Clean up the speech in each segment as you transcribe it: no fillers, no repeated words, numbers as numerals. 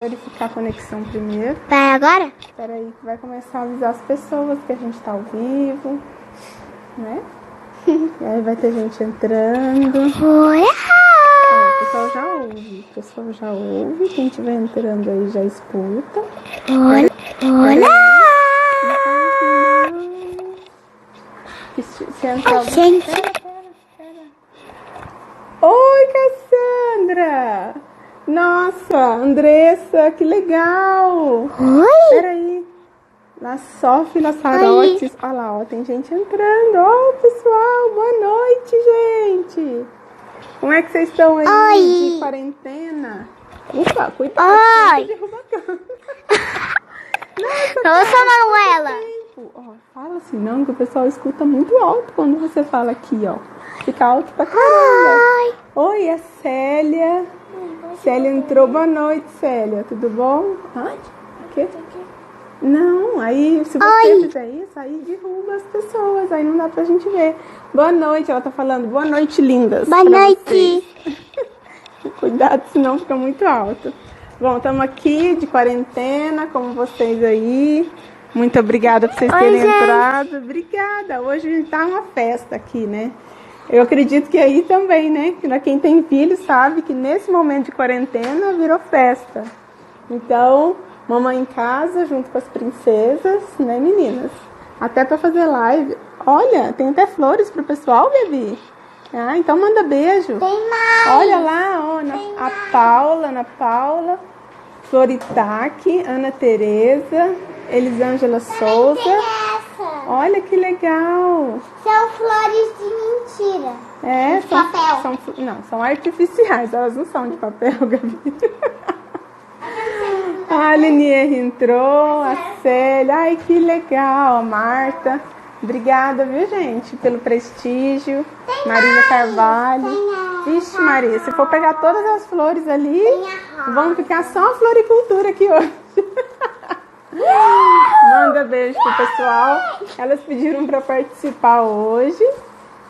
Verificar a conexão primeiro. Vai agora? Espera aí que vai começar a avisar as pessoas que a gente tá ao vivo, né? E aí vai ter gente entrando. Oi! O pessoal já ouve. O pessoal já ouve. Quem estiver entrando aí já escuta. Olá! Olá! Se entrar... Gente! Pera. Oi, Cassandra! Nossa, Andressa, que legal! Oi! Peraí. Na Sofia, na Sarotes. Olha lá, ó, tem gente entrando. Ó, pessoal, boa noite, gente. Como é que vocês estão aí Oi. de quarentena? Ufa, cuidado, Oi. derruba a câmera. Nossa, Manuela! Ó, fala assim não, que o pessoal escuta muito alto quando você fala aqui, ó. Fica alto pra caramba. Oi, é Célia. Célia entrou. Boa noite, Célia. Tudo bom? O quê? Não, aí se você fizer isso, aí derruba as pessoas. Aí não dá pra gente ver. Boa noite, ela tá falando. Boa noite, lindas. Boa noite! Cuidado, senão fica muito alto. Bom, estamos aqui de quarentena, como vocês aí. Muito obrigada por vocês terem entrado. Obrigada. Hoje tá uma festa aqui, né? Eu acredito que aí também, né? Que quem tem filho sabe que nesse momento de quarentena virou festa. Então, mamãe em casa junto com as princesas, né, meninas? Até para fazer live. Olha, tem até flores pro pessoal, Gabi. Ah, então manda beijo. Tem mais! Olha lá, ó, a Paula, Ana Paula, Floritaque, Ana Tereza, Elisângela Souza. Tem essa! Olha que legal! São flores de mentira. É, De papel. São artificiais, elas não são de papel, Gabi. A Linier entrou, a Célia, ai que legal, a Marta. Obrigada, viu, gente, pelo prestígio. Marisa Carvalho. Vixe, Maria, se for pegar todas as flores ali, vamos ficar só a floricultura aqui hoje. Manda beijo pro pessoal. Elas pediram para participar hoje,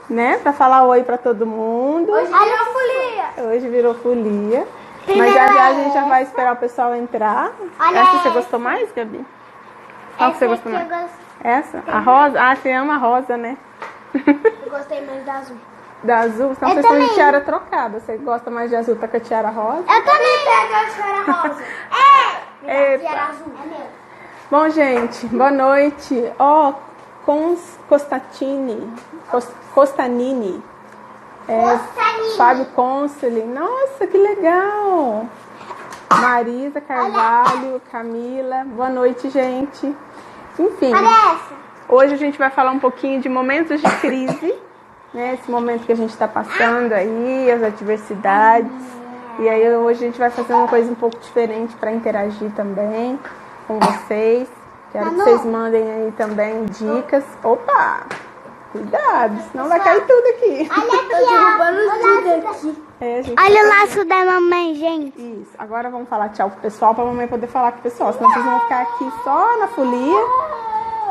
né? Para falar oi para todo mundo. Hoje virou folia! Hoje virou folia. Mas já a gente já vai esperar o pessoal entrar. Essa você gostou mais, Gabi? Qual que você gostou mais? Essa? A rosa? Ah, você ama a rosa, né? Eu gostei mais da azul. Da azul? Então vocês estão de tiara trocada. Você gosta mais de azul, tá com a tiara rosa? Eu também pego a tiara rosa. É! Tiara azul. É meu. Bom, gente, boa noite. Ó, Costanini. Costanini. Fábio Consoli. Nossa, que legal. Marisa Carvalho, Camila. Boa noite, gente. Enfim, hoje a gente vai falar um pouquinho de momentos de crise, né? Esse momento que a gente está passando aí, as adversidades. E aí hoje a gente vai fazer uma coisa um pouco diferente para interagir também com vocês. Quero que vocês mandem aí também dicas. Opa! Cuidado, senão vai cair tudo aqui. Olha aqui, ó. Olha o laço da mamãe, gente. Isso, agora vamos falar tchau pro pessoal, pra mamãe poder falar com o pessoal. Senão vocês vão ficar aqui só na folia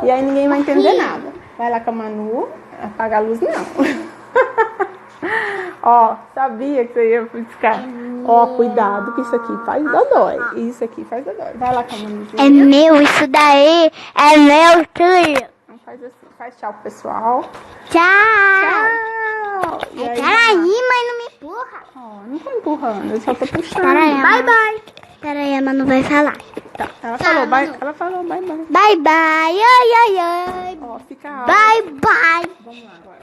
e aí ninguém vai entender nada. Vai lá com a Manu, apaga a luz não. Ó, sabia que você ia ficar. Ó, cuidado que isso aqui faz dodói. Isso aqui faz dodói. Vai lá com a Manuzinha. É meu, isso daí é meu tudo. Então faz assim, faz tchau pro pessoal. Tchau. Tchau. E aí, Peraí, mãe, não me empurra. ó, não tô empurrando, eu só tô puxando. Peraí, bye. Peraí, a Manu vai falar. Tá, ela falou bye, ela falou bye bye. Bye, bye. Ai. Ó, fica alto. Bye, bye. Vamos lá agora.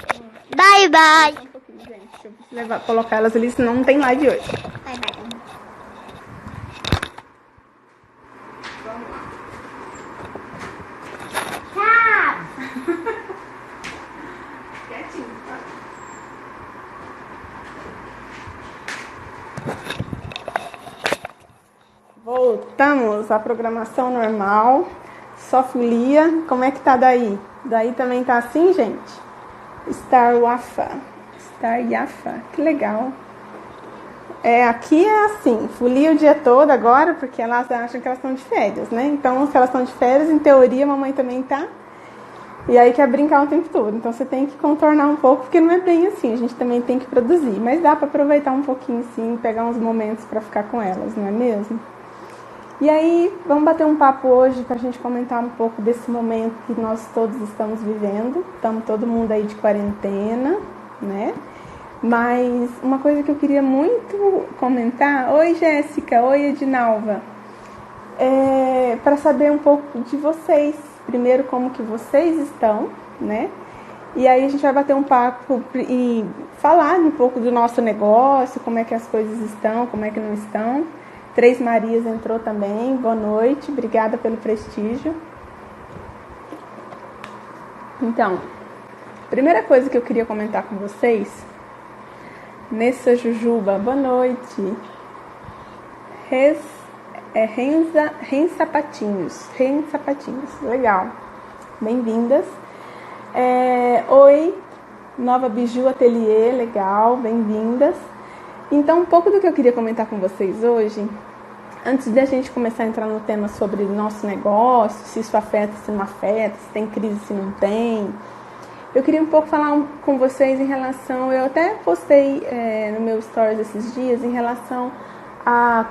Bye, bye. Um pouquinho, gente. Deixa eu colocar elas ali, senão não tem live hoje. Bye, bye. Tchau. Quietinho, tá? Voltamos à programação normal. Só folia. Como é que tá daí? Daí também tá assim, gente? Star Yafa. Que legal. Aqui é assim, folia o dia todo agora, porque elas acham que elas estão de férias, né? Então, se elas estão de férias, em teoria, a mamãe também tá. E aí quer brincar o tempo todo. Então você tem que contornar um pouco, porque não é bem assim. A gente também tem que produzir. Mas dá para aproveitar um pouquinho sim, pegar uns momentos para ficar com elas, não é mesmo? E aí, vamos bater um papo hoje para a gente comentar um pouco desse momento que nós todos estamos vivendo. Estamos todo mundo aí de quarentena, né? Mas uma coisa que eu queria muito comentar... Oi, Jéssica. Oi, Edinalva. Para saber um pouco de vocês. Primeiro, como que vocês estão, né? E aí a gente vai bater um papo e falar um pouco do nosso negócio, como é que as coisas estão, como é que não estão. Três Marias entrou também. Boa noite, obrigada pelo prestígio. Então, primeira coisa que eu queria comentar com vocês, Nessa Jujuba, boa noite. Sapatinhos, legal. Bem-vindas. Oi, Nova Biju Ateliê, legal, bem-vindas. Então, um pouco do que eu queria comentar com vocês hoje, antes de a gente começar a entrar no tema sobre nosso negócio, se isso afeta, se não afeta, se tem crise, se não tem, eu queria um pouco falar com vocês em relação, eu até postei no meu stories esses dias, em relação a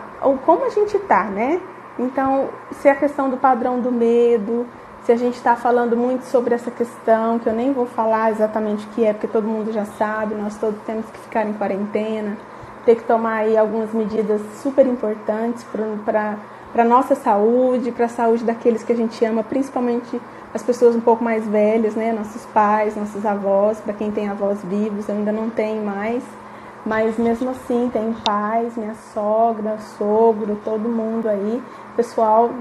como a gente tá, né? Então, se é a questão do padrão do medo, se a gente está falando muito sobre essa questão, que eu nem vou falar exatamente o que é, porque todo mundo já sabe, nós todos temos que ficar em quarentena, ter que tomar aí algumas medidas super importantes para a nossa saúde, para a saúde daqueles que a gente ama, principalmente as pessoas um pouco mais velhas, né? Nossos pais, nossos avós, para quem tem avós vivos, eu ainda não tenho mais, mas mesmo assim tenho pais, minha sogra, sogro, todo mundo aí, pessoal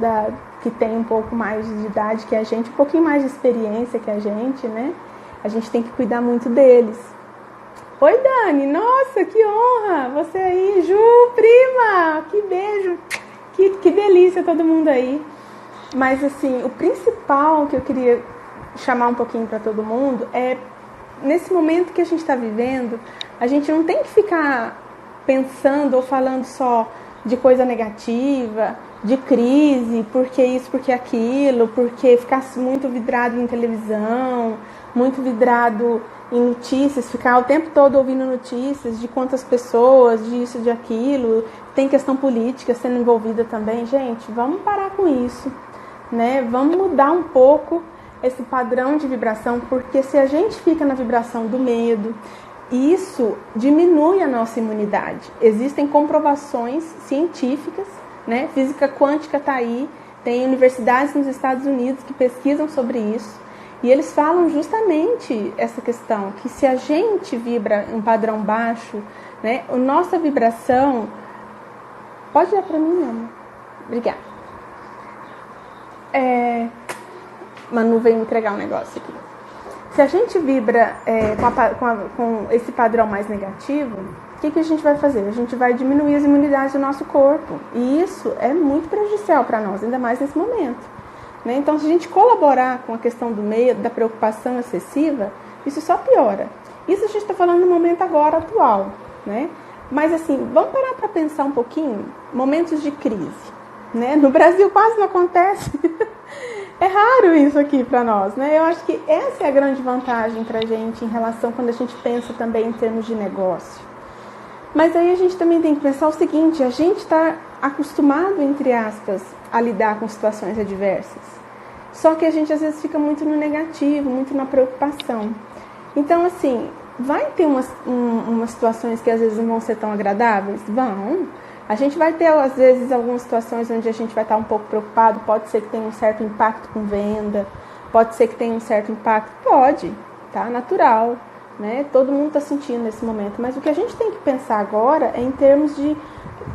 que tem um pouco mais de idade que a gente, um pouquinho mais de experiência que a gente, né? A gente tem que cuidar muito deles. Oi, Dani, nossa, que honra, você aí, Ju, prima, que beijo, que delícia todo mundo aí. Mas assim, o principal que eu queria chamar um pouquinho para todo mundo é, nesse momento que a gente está vivendo, a gente não tem que ficar pensando ou falando só de coisa negativa, de crise, porque isso, porque aquilo, porque ficar muito vidrado em televisão, muito vidrado em notícias, ficar o tempo todo ouvindo notícias de quantas pessoas, disso, de aquilo, tem questão política sendo envolvida também. Gente, vamos parar com isso, né? Vamos mudar um pouco esse padrão de vibração, porque se a gente fica na vibração do medo, isso diminui a nossa imunidade. Existem comprovações científicas, né? Física quântica está aí, tem universidades nos Estados Unidos que pesquisam sobre isso. E eles falam justamente essa questão, que se a gente vibra um padrão baixo, né, a nossa vibração... Pode dar para mim, Ana? Obrigada. Manu veio entregar um negócio aqui. Se a gente vibra com esse padrão mais negativo, o que a gente vai fazer? A gente vai diminuir as imunidades do nosso corpo. E isso é muito prejudicial para nós, ainda mais nesse momento. Né? Então, se a gente colaborar com a questão do medo, da preocupação excessiva, isso só piora. Isso a gente está falando no momento agora atual, né? Mas assim, vamos parar para pensar um pouquinho, momentos de crise, né? No Brasil quase não acontece. É raro isso aqui para nós, né? Eu acho que essa é a grande vantagem para a gente em relação quando a gente pensa também em termos de negócio. Mas aí a gente também tem que pensar o seguinte, a gente está acostumado, entre aspas, a lidar com situações adversas. Só que a gente às vezes fica muito no negativo, muito na preocupação. Então, assim, vai ter umas situações que às vezes não vão ser tão agradáveis? Vão. A gente vai ter, às vezes, algumas situações onde a gente vai estar um pouco preocupado, pode ser que tenha um certo impacto com venda, pode ser que tenha um certo impacto, pode, tá? Natural, né? Todo mundo está sentindo nesse momento, mas o que a gente tem que pensar agora é em termos de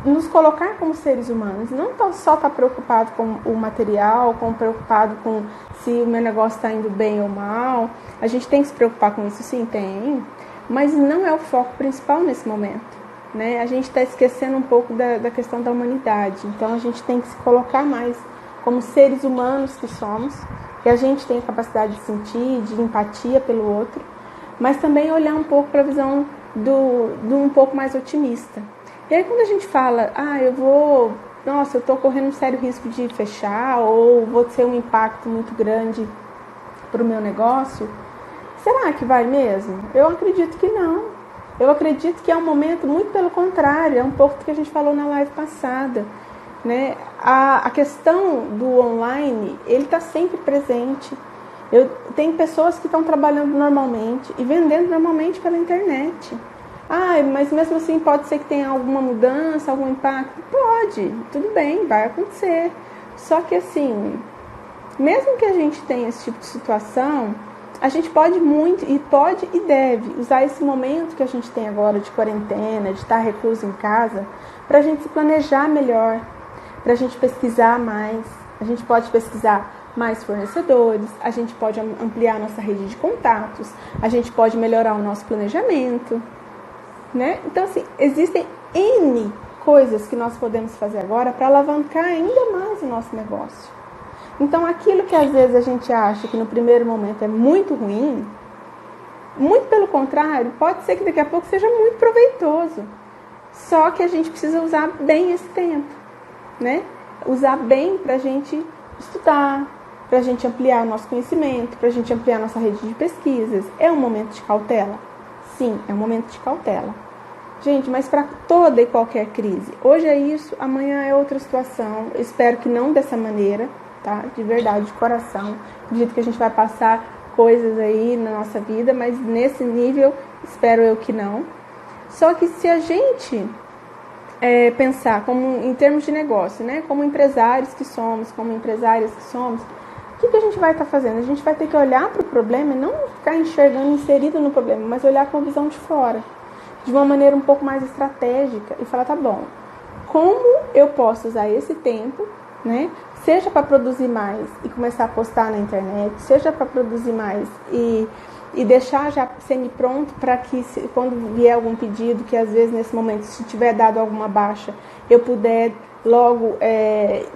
nos colocar como seres humanos, não só estar preocupado com o material, preocupado com se o meu negócio está indo bem ou mal. A gente tem que se preocupar com isso, sim, tem, mas não é o foco principal nesse momento. Né? A gente está esquecendo um pouco da questão da humanidade, então a gente tem que se colocar mais como seres humanos que somos, que a gente tem a capacidade de sentir, de empatia pelo outro, mas também olhar um pouco para a visão do um pouco mais otimista. E aí quando a gente fala, eu estou correndo um sério risco de fechar, ou vou ter um impacto muito grande para o meu negócio, será que vai mesmo? Eu acredito que não. Eu acredito que é um momento muito pelo contrário, é um pouco do que a gente falou na live passada. né? A questão do online, ele está sempre presente. Tem pessoas que estão trabalhando normalmente e vendendo normalmente pela internet. Mas mesmo assim pode ser que tenha alguma mudança, algum impacto? Pode, tudo bem, vai acontecer. Só que assim, mesmo que a gente tenha esse tipo de situação, a gente pode e deve usar esse momento que a gente tem agora de quarentena, de estar recluso em casa, para a gente se planejar melhor, para a gente pesquisar mais. A gente pode pesquisar mais fornecedores, a gente pode ampliar a nossa rede de contatos, a gente pode melhorar o nosso planejamento, né? Então, assim, existem N coisas que nós podemos fazer agora para alavancar ainda mais o nosso negócio. Então, aquilo que às vezes a gente acha que no primeiro momento é muito ruim, muito pelo contrário, pode ser que daqui a pouco seja muito proveitoso. Só que a gente precisa usar bem esse tempo, né? Usar bem para a gente estudar, para a gente ampliar o nosso conhecimento, para a gente ampliar a nossa rede de pesquisas. É um momento de cautela? Sim, é um momento de cautela. Gente, mas para toda e qualquer crise. Hoje é isso, amanhã é outra situação. Eu espero que não dessa maneira, tá? De verdade, de coração. Acredito que a gente vai passar coisas aí na nossa vida, mas nesse nível, espero eu que não. Só que se a gente pensar como em termos de negócio, né? Como empresários que somos, como empresárias que somos, o que a gente vai estar fazendo? A gente vai ter que olhar para o problema e não ficar enxergando, inserido no problema, mas olhar com a visão de fora, de uma maneira um pouco mais estratégica e falar, tá bom, como eu posso usar esse tempo, né? Seja para produzir mais e começar a postar na internet, seja para produzir mais e deixar já semi-pronto para que quando vier algum pedido, que às vezes nesse momento, se tiver dado alguma baixa, eu puder logo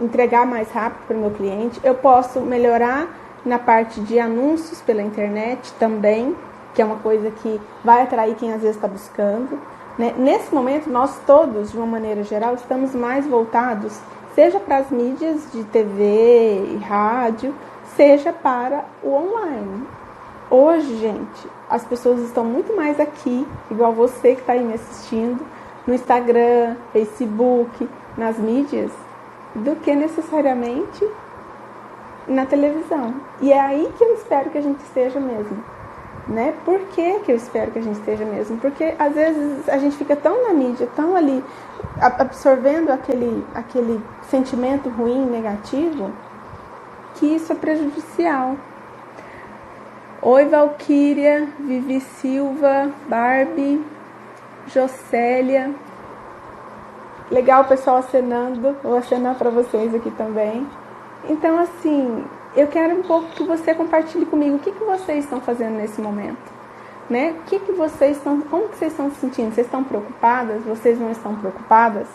entregar mais rápido para o meu cliente. Eu posso melhorar na parte de anúncios pela internet também, que é uma coisa que vai atrair quem às vezes está buscando, né? Nesse momento, nós todos, de uma maneira geral, estamos mais voltados, seja para as mídias de TV e rádio, seja para o online. Hoje, gente, as pessoas estão muito mais aqui, igual você que está aí me assistindo, no Instagram, Facebook, nas mídias, do que necessariamente na televisão. E é aí que eu espero que a gente esteja mesmo, né? Por que eu espero que a gente esteja mesmo? Porque às vezes a gente fica tão na mídia, tão ali, absorvendo aquele sentimento ruim, negativo, que isso é prejudicial. Oi, Valquíria, Vivi Silva, Barbie, Jocélia. Legal o pessoal acenando, vou acenar para vocês aqui também. Então, assim, eu quero um pouco que você compartilhe comigo o que vocês estão fazendo nesse momento, né? Como que vocês estão se sentindo? Vocês estão preocupadas? Vocês não estão preocupadas?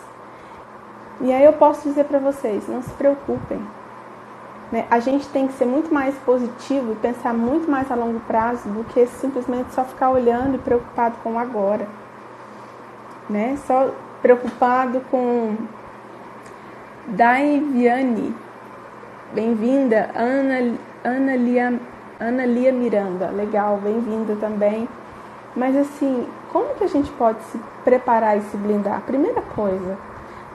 E aí eu posso dizer para vocês, não se preocupem. Né? A gente tem que ser muito mais positivo e pensar muito mais a longo prazo do que simplesmente só ficar olhando e preocupado com o agora. Né? Só preocupado com Daiviane. Bem-vinda, Ana Lia Miranda. Legal, bem-vinda também. Mas assim, como que a gente pode se preparar e se blindar? Primeira coisa,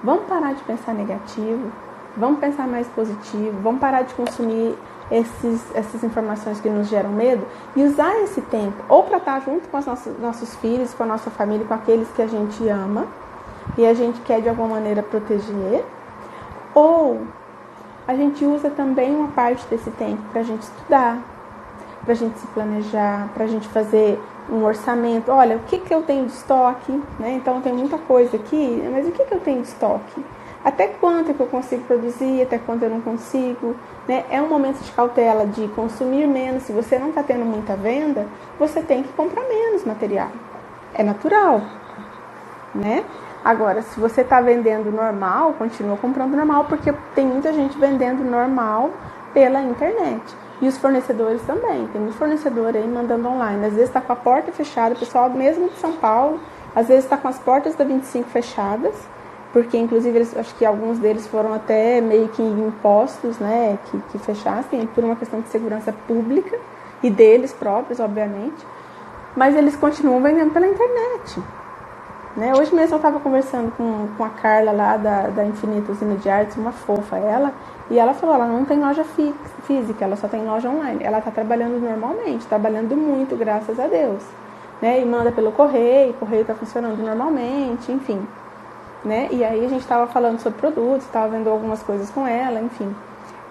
vamos parar de pensar negativo. Vamos pensar mais positivo, vamos parar de consumir essas informações que nos geram medo e usar esse tempo ou para estar junto com os nossos filhos, com a nossa família, com aqueles que a gente ama e a gente quer de alguma maneira proteger, ou a gente usa também uma parte desse tempo para a gente estudar, para a gente se planejar, para a gente fazer um orçamento. Olha, o que eu tenho de estoque, né? Então tem muita coisa aqui, mas o que eu tenho de estoque? Até quanto é que eu consigo produzir, até quanto eu não consigo, né? É um momento de cautela, de consumir menos. Se você não está tendo muita venda, você tem que comprar menos material. É natural, né? Agora, se você está vendendo normal, continua comprando normal, porque tem muita gente vendendo normal pela internet. E os fornecedores também. Tem muito fornecedor aí mandando online. Às vezes está com a porta fechada, o pessoal mesmo de São Paulo, às vezes está com as portas da 25 fechadas, porque inclusive acho que alguns deles foram até meio que impostos, né, que fechassem por uma questão de segurança pública e deles próprios, obviamente, mas eles continuam vendendo pela internet, né? Hoje mesmo eu estava conversando com a Carla lá da Infinita Usina de Artes, uma fofa ela, e ela falou, ela não tem loja física, ela só tem loja online. Ela está trabalhando normalmente, trabalhando muito, graças a Deus, né? E manda pelo correio, o correio está funcionando normalmente, enfim, né? E aí a gente estava falando sobre produtos, estava vendo algumas coisas com ela, enfim.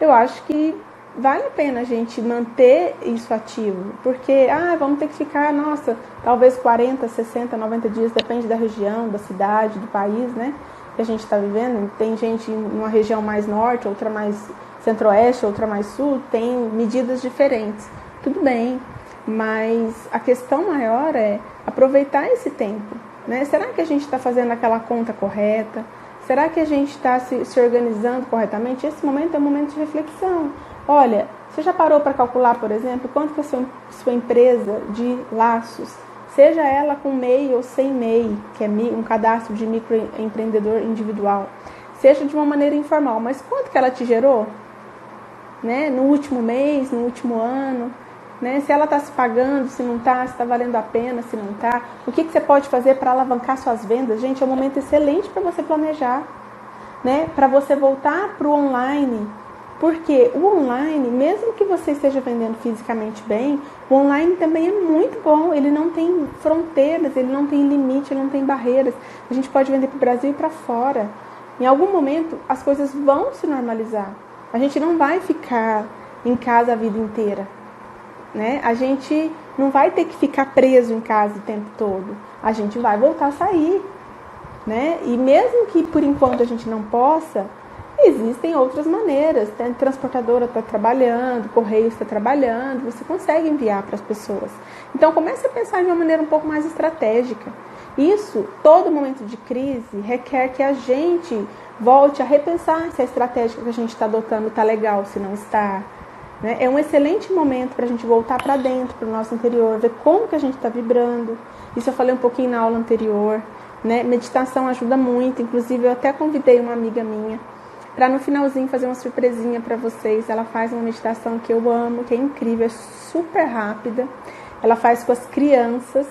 Eu acho que vale a pena a gente manter isso ativo, porque vamos ter que ficar, nossa, talvez 40, 60, 90 dias, depende da região, da cidade, do país, né, que a gente está vivendo. Tem gente em uma região mais norte, outra mais centro-oeste, outra mais sul, tem medidas diferentes, tudo bem, mas a questão maior é aproveitar esse tempo, né? Será que a gente está fazendo aquela conta correta? Será que a gente está se organizando corretamente? Esse momento é um momento de reflexão. Olha, você já parou para calcular, por exemplo, quanto que a sua empresa de laços, seja ela com MEI ou sem MEI, que é um cadastro de microempreendedor individual, seja de uma maneira informal, mas quanto que ela te gerou? Né? No último mês, no último ano, né? Se ela está se pagando, se não está, se está valendo a pena, se não está, o que você pode fazer para alavancar suas vendas? Gente, é um momento excelente para você planejar, né? Para você voltar para o online. Porque o online, mesmo que você esteja vendendo fisicamente bem, o online também é muito bom. Ele não tem fronteiras, ele não tem limite, ele não tem barreiras. A gente pode vender para o Brasil e para fora. Em algum momento, as coisas vão se normalizar. A gente não vai ficar em casa a vida inteira, né? A gente não vai ter que ficar preso em casa o tempo todo. A gente vai voltar a sair, né? E mesmo que por enquanto a gente não possa, existem outras maneiras. A transportadora está trabalhando, o correio está trabalhando, você consegue enviar para as pessoas. Então comece a pensar de uma maneira um pouco mais estratégica. Isso, todo momento de crise, requer que a gente volte a repensar se a estratégia que a gente está adotando está legal, se não está. Né? É um excelente momento para a gente voltar para dentro, para o nosso interior, ver como que a gente está vibrando. Isso eu falei um pouquinho na aula anterior. Né? Meditação ajuda muito, inclusive eu até convidei uma amiga minha para no finalzinho fazer uma surpresinha para vocês. Ela faz uma meditação que eu amo, que é incrível, é super rápida. Ela faz com as crianças,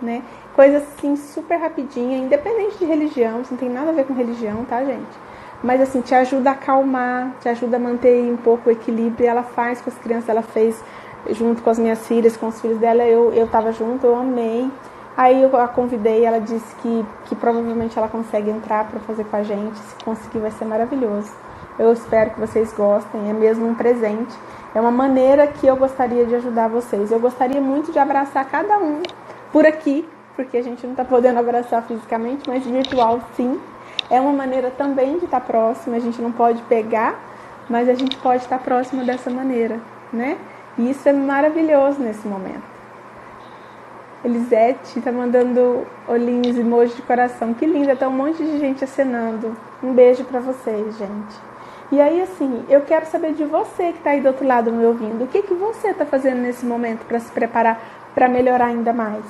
né? Coisa assim super rapidinha, independente de religião, isso não tem nada a ver com religião, tá, gente? Mas assim, te ajuda a acalmar, te ajuda a manter um pouco o equilíbrio. Ela faz com as crianças, ela fez junto com as minhas filhas, com os filhos dela, eu tava junto, eu amei. Aí eu a convidei, ela disse que provavelmente ela consegue entrar para fazer com a gente. Se conseguir, vai ser maravilhoso. Eu espero que vocês gostem, é mesmo um presente. É uma maneira que eu gostaria de ajudar vocês. Eu gostaria muito de abraçar cada um por aqui, porque a gente não está podendo abraçar fisicamente, mas virtual sim. É uma maneira também de estar próxima, a gente não pode pegar, mas a gente pode estar próximo dessa maneira, né? E isso é maravilhoso nesse momento. Elisete tá mandando olhinhos, emoji de coração. Que linda, tá um monte de gente acenando. Um beijo pra vocês, gente. E aí, assim, eu quero saber de você que tá aí do outro lado me ouvindo. O que você tá fazendo nesse momento para se preparar para melhorar ainda mais?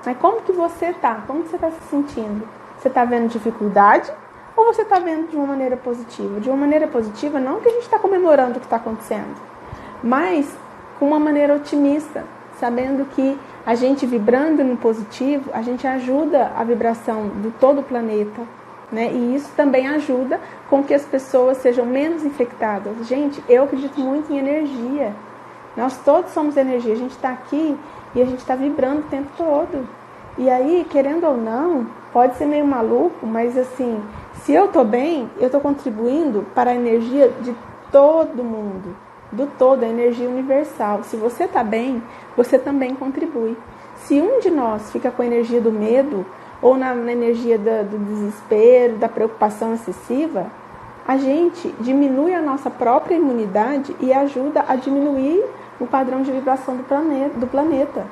Mas como que você tá? Como que você tá se sentindo? Você tá vendo dificuldade ou você tá vendo de uma maneira positiva? De uma maneira positiva, não que a gente tá comemorando o que tá acontecendo, mas com uma maneira otimista, sabendo que a gente vibrando no positivo, a gente ajuda a vibração do todo o planeta, né? E isso também ajuda com que as pessoas sejam menos infectadas. Gente, eu acredito muito em energia. Nós todos somos energia. A gente está aqui e a gente está vibrando o tempo todo. E aí, querendo ou não, pode ser meio maluco, mas assim, se eu estou bem, eu estou contribuindo para a energia de todo mundo. Do todo, a energia universal. Se você está bem, você também contribui. Se um de nós fica com a energia do medo, ou na energia do desespero, da preocupação excessiva, a gente diminui a nossa própria imunidade e ajuda a diminuir o padrão de vibração do planeta.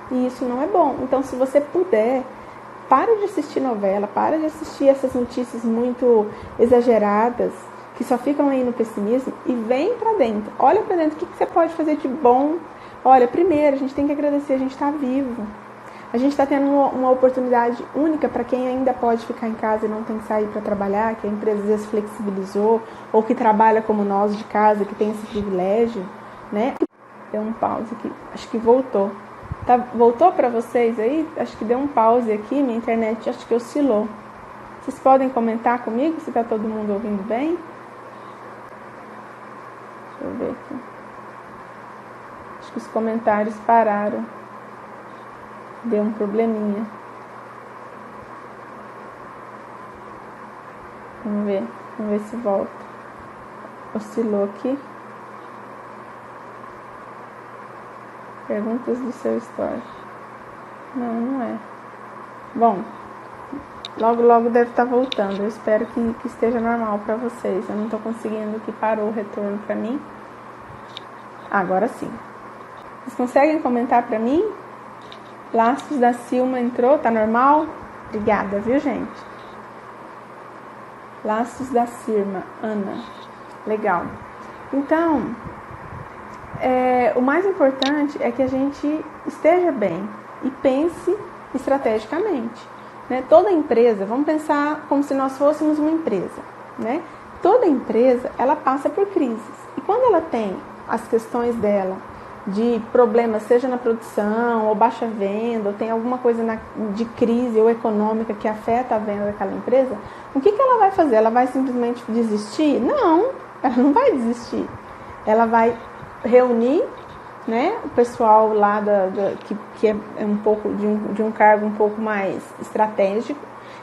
E isso não é bom. Então, se você puder, para de assistir novela, para de assistir essas notícias muito exageradas, que só ficam aí no pessimismo, e vem pra dentro. Olha pra dentro, o que você pode fazer de bom? Olha, primeiro, a gente tem que agradecer, a gente tá vivo. A gente está tendo uma oportunidade única para quem ainda pode ficar em casa e não tem que sair para trabalhar, que a empresa às vezes flexibilizou, ou que trabalha como nós de casa, que tem esse privilégio, né? Deu um pause aqui, acho que voltou. Voltou para vocês aí? Acho que deu um pause aqui, minha internet acho que oscilou. Vocês podem comentar comigo se está todo mundo ouvindo bem? Deixa eu ver aqui. Acho que os comentários pararam. Deu um probleminha. Vamos ver se volta. Oscilou aqui. Perguntas do seu story. Não é. Bom, logo deve estar voltando. Eu espero que esteja normal para vocês. Eu não estou conseguindo, que parou o retorno para mim. Agora sim. Vocês conseguem comentar para mim? Laços da Silma entrou, tá normal? Obrigada, viu, gente? Laços da Silma, Ana. Legal. Então, o mais importante é que a gente esteja bem e pense estrategicamente, né? Toda empresa, vamos pensar como se nós fôssemos uma empresa, né? Toda empresa, ela passa por crises. E quando ela tem as questões dela de problemas, seja na produção, ou baixa venda, ou tem alguma coisa de crise ou econômica que afeta a venda daquela empresa, o que ela vai fazer? Ela vai simplesmente desistir? Não, ela não vai desistir. Ela vai reunir, né, o pessoal lá que é um pouco de um cargo um pouco mais estratégico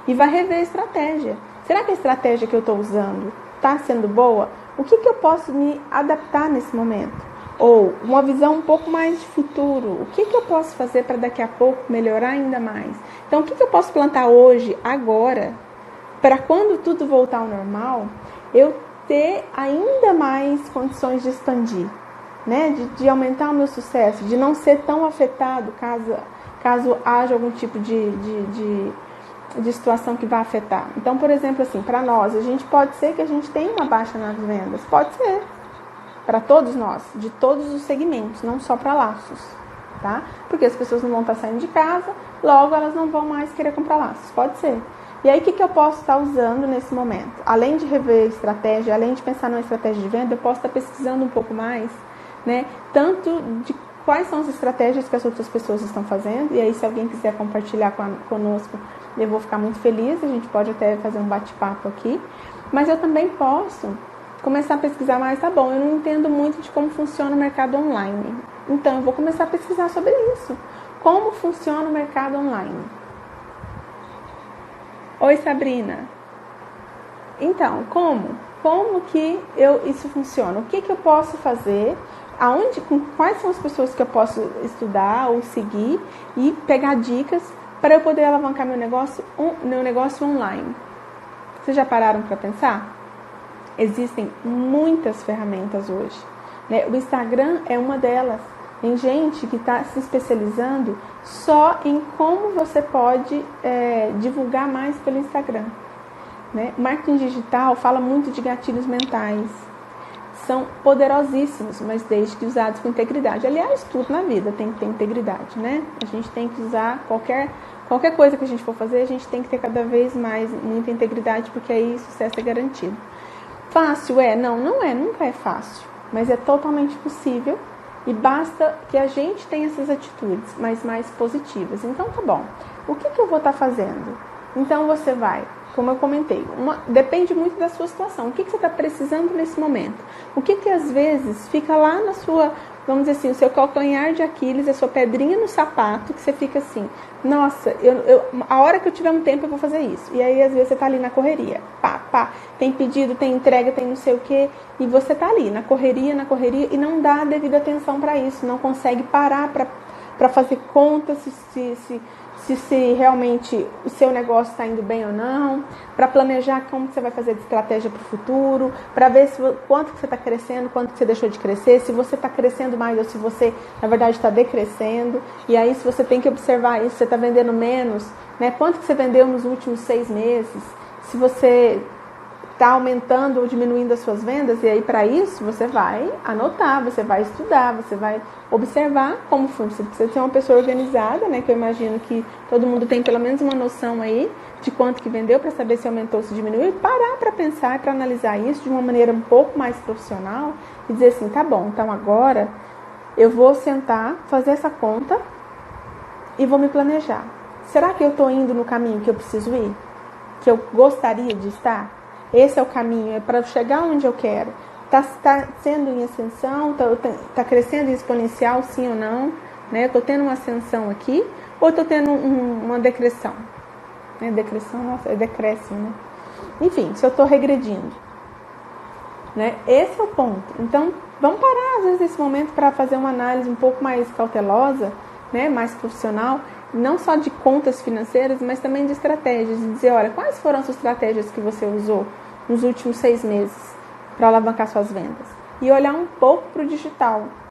e vai rever a estratégia. Será que a estratégia que eu estou usando está sendo boa? O que eu posso me adaptar nesse momento? Ou uma visão um pouco mais de futuro. O que eu posso fazer para daqui a pouco melhorar ainda mais? Então, o que eu posso plantar hoje, agora, para quando tudo voltar ao normal, eu ter ainda mais condições de expandir, né? De aumentar o meu sucesso, de não ser tão afetado caso haja algum tipo de situação que vai afetar. Então, por exemplo, assim, para nós, pode ser que a gente tenha uma baixa nas vendas. Pode ser. Para todos nós, de todos os segmentos, não só para laços, tá? Porque as pessoas não vão estar saindo de casa, logo elas não vão mais querer comprar laços, pode ser. E aí, o que eu posso estar usando nesse momento? Além de rever a estratégia, além de pensar numa estratégia de venda, eu posso estar pesquisando um pouco mais, né? Tanto de quais são as estratégias que as outras pessoas estão fazendo, e aí se alguém quiser compartilhar conosco, eu vou ficar muito feliz, a gente pode até fazer um bate-papo aqui, mas eu também posso começar a pesquisar mais, tá bom, eu não entendo muito de como funciona o mercado online. Então, eu vou começar a pesquisar sobre isso. Como funciona o mercado online? Oi, Sabrina. Então, como que isso funciona? O que eu posso fazer? Quais são as pessoas que eu posso estudar ou seguir e pegar dicas para eu poder alavancar meu negócio online? Vocês já pararam para pensar? Existem muitas ferramentas hoje, né? O Instagram é uma delas. Tem gente que está se especializando só em como você pode divulgar mais pelo Instagram, né? O marketing digital fala muito de gatilhos mentais. São poderosíssimos, mas desde que usados com integridade. Aliás, tudo na vida tem que ter integridade, né? A gente tem que usar qualquer coisa que a gente for fazer, a gente tem que ter cada vez mais muita integridade, porque aí o sucesso é garantido. Fácil não é, nunca é fácil, mas é totalmente possível e basta que a gente tenha essas atitudes, mas mais positivas. Então tá bom, o que eu vou estar fazendo? Então você vai, como eu comentei, depende muito da sua situação, o que você está precisando nesse momento, o que às vezes fica lá na sua, vamos dizer assim, o seu calcanhar de Aquiles, a sua pedrinha no sapato, que você fica assim, nossa, a hora que eu tiver um tempo eu vou fazer isso. E aí às vezes você tá ali na correria, tem pedido, tem entrega, tem não sei o que, e você tá ali na correria e não dá a devida atenção para isso, não consegue parar para fazer conta se realmente o seu negócio está indo bem ou não, para planejar como você vai fazer de estratégia para o futuro, para ver quanto que você está crescendo, quanto que você deixou de crescer, se você está crescendo mais ou se você, na verdade, está decrescendo. E aí, se você tem que observar isso, você está vendendo menos, né? Quanto que você vendeu nos últimos 6 meses, se você está aumentando ou diminuindo as suas vendas, e aí para isso você vai anotar, você vai estudar, você vai observar como funciona. Você precisa ser uma pessoa organizada, né? Que eu imagino que todo mundo tem pelo menos uma noção aí de quanto que vendeu para saber se aumentou ou se diminuiu, e parar para pensar e para analisar isso de uma maneira um pouco mais profissional e dizer assim, tá bom, então agora eu vou sentar, fazer essa conta e vou me planejar. Será que eu estou indo no caminho que eu preciso ir? Que eu gostaria de estar? Esse é o caminho, é para chegar onde eu quero. Está sendo em ascensão? Está crescendo em exponencial, sim ou não? Né? Estou tendo uma ascensão aqui ou estou tendo uma decreção? Decreção, nossa, é decréscimo, né? Enfim, se eu estou regredindo. Né? Esse é o ponto. Então, vamos parar, às vezes, nesse momento para fazer uma análise um pouco mais cautelosa, né? Mais profissional, não só de contas financeiras, mas também de estratégias. De dizer, olha, quais foram as estratégias que você usou nos últimos 6 meses para alavancar suas vendas? E olhar um pouco para o digital.